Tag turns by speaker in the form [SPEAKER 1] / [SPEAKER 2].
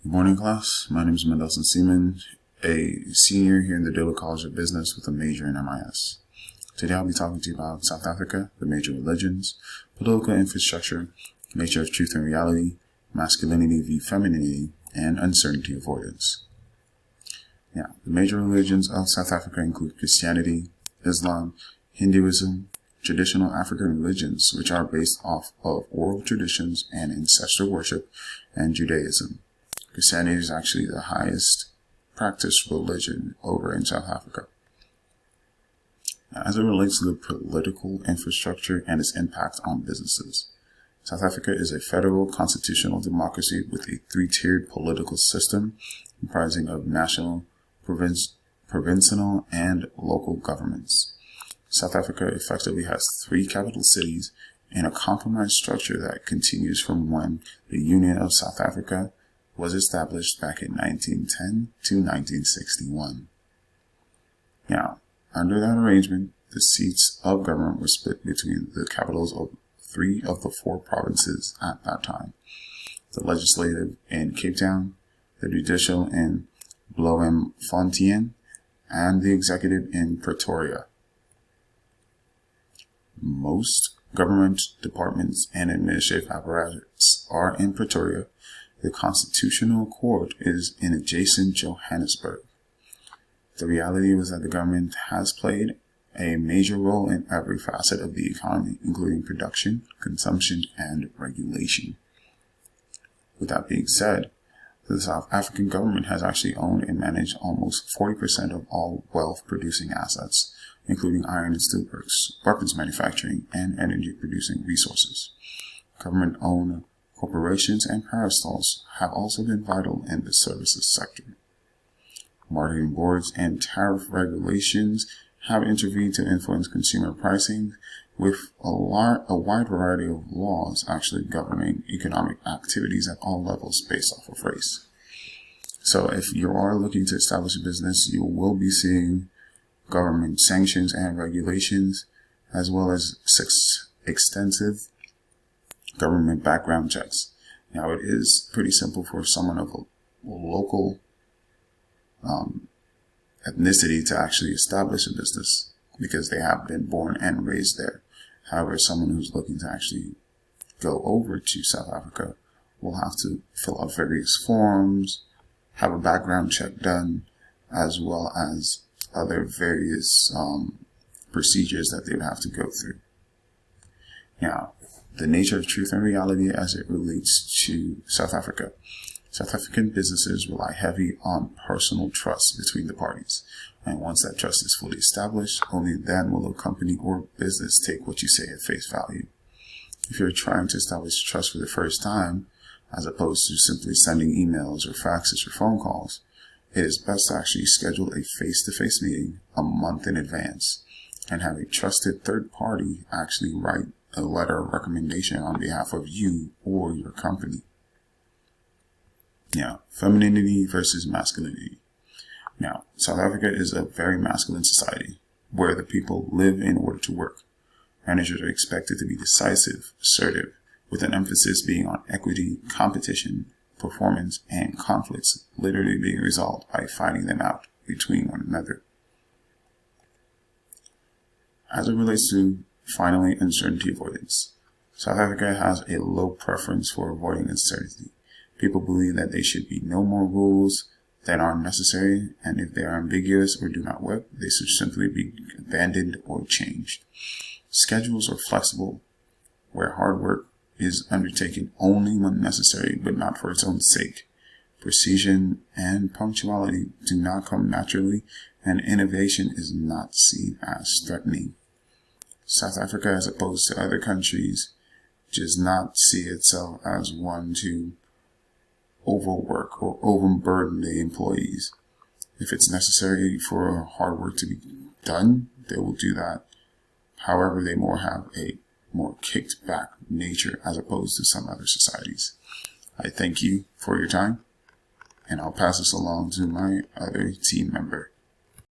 [SPEAKER 1] Good morning, class. My name is Mason-Seaman, a senior here in the Dillard College of Business with a major in MIS. Today I'll be talking to you about South Africa, the major religions, political infrastructure, nature of truth and reality, masculinity v. femininity, and uncertainty avoidance. The major religions of South Africa include Christianity, Islam, Hinduism, traditional African religions, which are based off of oral traditions and ancestral worship, and Judaism. Christianity is actually the highest practiced religion over in South Africa. As it relates to the political infrastructure and its impact on businesses, South Africa is a federal constitutional democracy with a three-tiered political system comprising of national, provincial, and local governments. South Africa effectively has three capital cities and a compromise structure that continues from when the Union of South Africa was established back in 1910 to 1961. Under that arrangement, the seats of government were split between the capitals of three of the four provinces at that time: the legislative in Cape Town, the judicial in Bloemfontein, and the executive in Pretoria. Most government departments and administrative apparatus are in Pretoria. The Constitutional Court is in adjacent Johannesburg. The reality was that the government has played a major role in every facet of the economy, including production, consumption, and regulation. With that being said, the South African government has actually owned and managed almost 40% of all wealth-producing assets, including iron and steelworks, weapons manufacturing, and energy-producing resources. Government-owned corporations and parastatals have also been vital in the services sector. Marketing boards and tariff regulations have intervened to influence consumer pricing, with a wide variety of laws actually governing economic activities at all levels based off of race. So if you are looking to establish a business, you will be seeing government sanctions and regulations, as well as extensive government background checks. Now, it is pretty simple for someone of a local ethnicity to actually establish a business because they have been born and raised there. However, someone who's looking to actually go over to South Africa will have to fill out various forms, have a background check done, as well as other various procedures that they would have to go through. Now, the nature of truth and reality as it relates to South Africa. South African businesses rely heavy on personal trust between the parties. And once that trust is fully established, only then will a company or business take what you say at face value. If you're trying to establish trust for the first time, as opposed to simply sending emails or faxes or phone calls, it is best to actually schedule a face-to-face meeting a month in advance and have a trusted third party actually write a letter of recommendation on behalf of you or your company. Femininity versus masculinity. Now, South Africa is a very masculine society where the people live in order to work. Managers are expected to be decisive, assertive, with an emphasis being on equity, competition, performance, and conflicts literally being resolved by fighting them out between one another. As it relates to, finally, uncertainty avoidance. South Africa has a low preference for avoiding uncertainty. People believe that there should be no more rules that are necessary, and if they are ambiguous or do not work, they should simply be abandoned or changed. Schedules are flexible, where hard work is undertaken only when necessary, but not for its own sake. Precision and punctuality do not come naturally, and innovation is not seen as threatening. South Africa, as opposed to other countries, does not see itself as one to overwork or overburden the employees. If it's necessary for hard work to be done, they will do that. However, they have a more kicked back nature as opposed to some other societies. I thank you for your time, and I'll pass this along to my other team member.